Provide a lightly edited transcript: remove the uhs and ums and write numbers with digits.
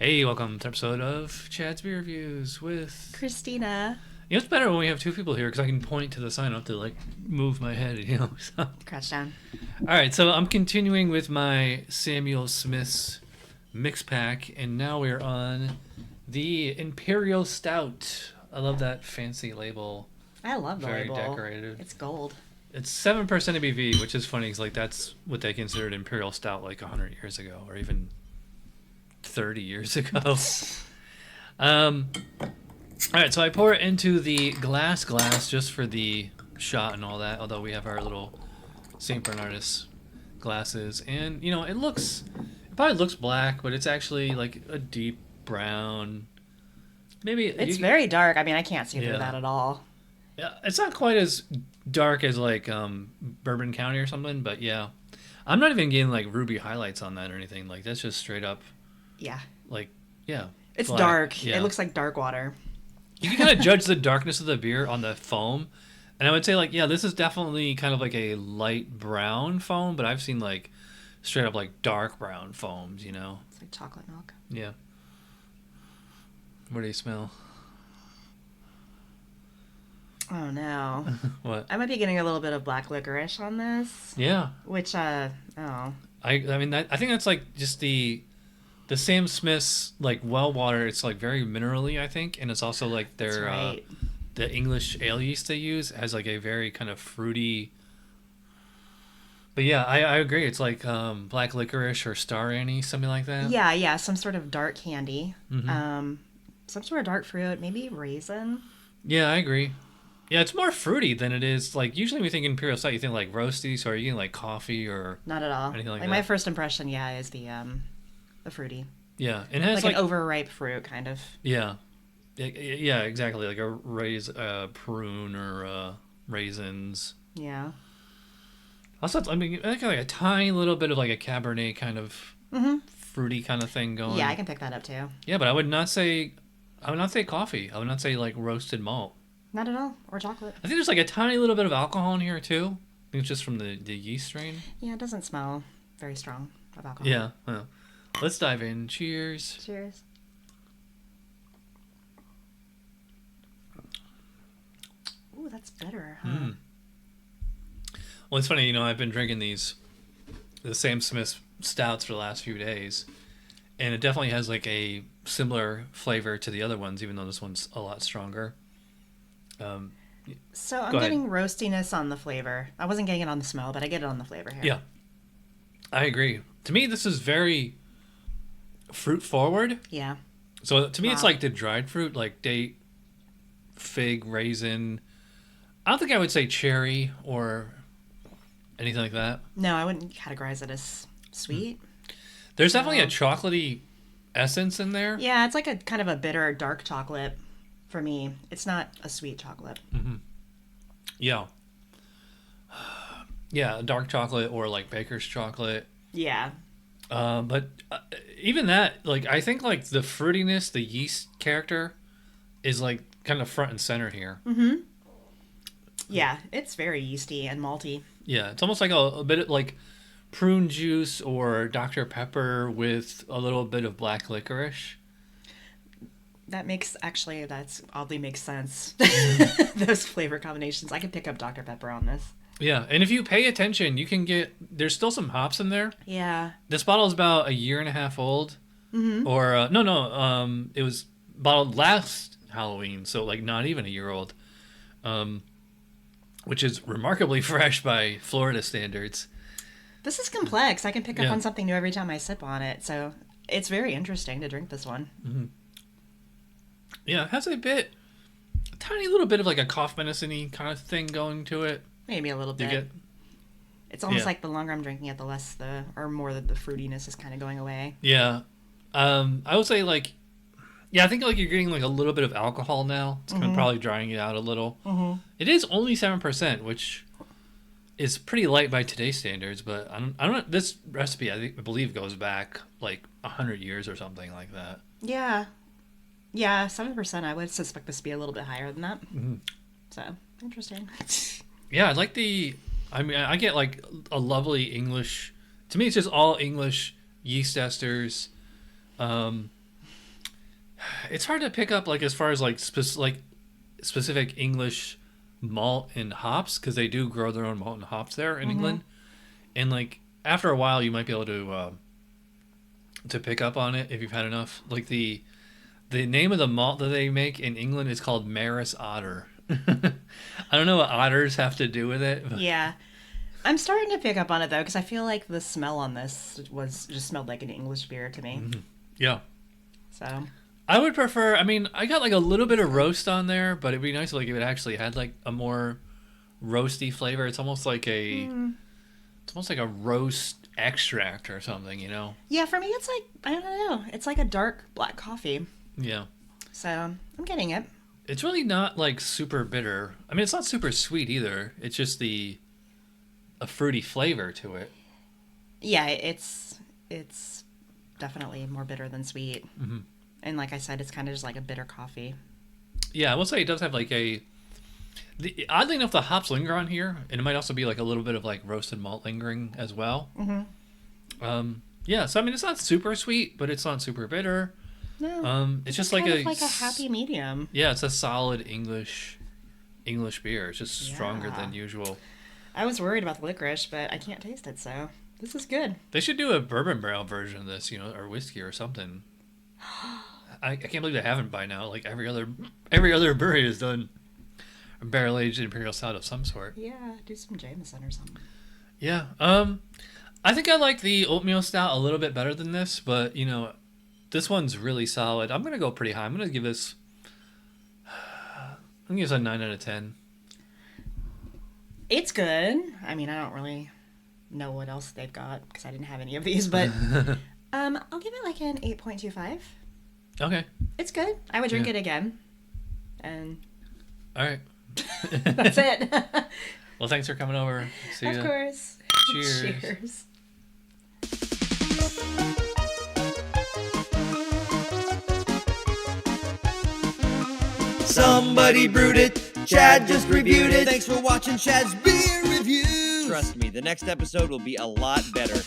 Hey, welcome to an episode of Chad's Beer Reviews with Christina. It's better when we have two people here because I can point to the sign. I don't have to like move my head, So. Crouch down. All right, so I'm continuing with my Samuel Smith's mix pack, and now we're on the Imperial Stout. I love that fancy label. I love the Very label. decorated. It's gold. It's 7% ABV, which is funny because like that's what they considered Imperial Stout like 100 years ago, or even 30 years ago. All right, so I pour it into the glass just for the shot and all that, although we have our little St. Bernardus glasses. And, it probably looks black, but it's actually like a deep brown. Maybe It's very dark. I mean, I can't see through that at all. Yeah, it's not quite as dark as like Bourbon County or something, but yeah. I'm not even getting like ruby highlights on that or anything. Like that's just straight up. Yeah. Like, yeah. It's black. dark. Yeah. It looks like dark water. You can kind of judge the darkness of the beer on the foam. And I would say, like, yeah, this is definitely kind of like a light brown foam, but I've seen, like, straight up, like, dark brown foams, It's like chocolate milk. Yeah. What do you smell? Oh, no. What? I might be getting a little bit of black licorice on this. Yeah. Which, I mean, I think that's, like, just the Sam Smith's, like, well water. It's, like, very minerally, I think. And it's also, like, their... That's right. The English ale yeast they use has like a very kind of fruity. But yeah, I agree. It's like black licorice or star anise, something like that. Yeah, some sort of dark candy. Mm-hmm. Some sort of dark fruit, maybe raisin. Yeah, I agree. Yeah, it's more fruity than it is. Like usually when we think Imperial Stout, you think like roasty. So are you getting like coffee or not at all? Anything like that? My first impression, is the fruity. Yeah, it has like an overripe fruit, kind of. Yeah. Yeah, exactly. Like a prune or raisins. Yeah. Also, I mean, I think like a tiny little bit of like a Cabernet kind of fruity kind of thing going. Yeah, I can pick that up too. Yeah, but I would not say coffee. I would not say like roasted malt. Not at all, or chocolate. I think there's like a tiny little bit of alcohol in here too. I think it's just from the yeast strain. Yeah, it doesn't smell very strong of alcohol. Yeah. Well, let's dive in. Cheers. Cheers. Ooh, that's better, huh? Mm. Well, it's funny, I've been drinking the Sam Smith stouts for the last few days, and it definitely has like a similar flavor to the other ones, even though this one's a lot stronger. So I'm getting roastiness on the flavor. I wasn't getting it on the smell, but I get it on the flavor here. Yeah, I agree. To me, this is very fruit forward. Yeah. So to me, it's like the dried fruit, like date, fig, raisin. I don't think I would say cherry or anything like that. No, I wouldn't categorize it as sweet. There's definitely a chocolatey essence in there. Yeah, it's like a kind of a bitter dark chocolate for me. It's not a sweet chocolate. Mm-hmm. Yeah. Yeah, dark chocolate or like baker's chocolate. Yeah. But even that, like, I think like the fruitiness, the yeast character is like kind of front and center here. Mm-hmm. Yeah, it's very yeasty and malty. Yeah, it's almost like a bit of like prune juice or Dr. Pepper with a little bit of black licorice. That's oddly makes sense. Those flavor combinations. I can pick up Dr. Pepper on this. Yeah, and if you pay attention, you can there's still some hops in there. Yeah. This bottle is about a year and a half old. Mm-hmm. Or, it was bottled last Halloween, so like not even a year old. Which is remarkably fresh by Florida standards. This is complex. I can pick up on something new every time I sip on it, so it's very interesting to drink this one. Mm-hmm. Yeah, it has a tiny little bit of like a cough medicine-y kind of thing going to it. Maybe a little bit. It's almost like the longer I'm drinking it, the less the fruitiness is kind of going away. Yeah. I would say like, yeah, I think like you're getting like a little bit of alcohol now. It's kind of probably drying it out a little. Mm-hmm. It is only 7%, which is pretty light by today's standards, but I don't know. This recipe, I believe goes back like 100 years or something like that. Yeah. Yeah, 7%. I would suspect this to be a little bit higher than that. Mm-hmm. So, interesting. Yeah, I like I get like a lovely English, to me it's just all English yeast esters. it's hard to pick up like as far as like specific English malt and hops, because they do grow their own malt and hops there in England, and like after a while you might be able to pick up on it if you've had enough. Like the name of the malt that they make in England is called Maris Otter. I don't know what otters have to do with it. But... Yeah. I'm starting to pick up on it, though, because I feel like the smell on this just smelled like an English beer to me. Yeah. So... I would prefer, I mean, I got like a little bit of roast on there, but it'd be nice like if it actually had like a more roasty flavor. It's almost like it's almost like a roast extract or something, you know? Yeah, for me it's like, I don't know, it's like a dark black coffee. Yeah. So, I'm getting it. It's really not like super bitter. I mean, it's not super sweet either. It's just a fruity flavor to it. Yeah, it's definitely more bitter than sweet. Mm-hmm. And like I said, it's kind of just like a bitter coffee. Yeah, I will say it does have like oddly enough, the hops linger on here, and it might also be like a little bit of like roasted malt lingering as well. Yeah, so I mean, it's not super sweet, but it's not super bitter. No, it's just like a happy medium. Yeah, it's a solid English beer. It's just stronger than usual. I was worried about the licorice, but I can't taste it, so this is good. They should do a bourbon barrel version of this, or whiskey or something. I can't believe they haven't by now. Like every other brewery has done a barrel aged imperial stout of some sort. Yeah, do some Jameson or something. Yeah. I think I like the oatmeal stout a little bit better than this, but this one's really solid. I'm gonna go pretty high. I'm gonna give this a 9 out of 10. It's good. I mean, I don't really know what else they've got because I didn't have any of these, but I'll give it like an 8.25. Okay. It's good. I would drink it again. And all right. That's it. Well, thanks for coming over. See ya. Of course. Cheers. Cheers. Somebody brewed it. Chad just reviewed it. Thanks for watching Chad's beer review. Trust me, the next episode will be a lot better.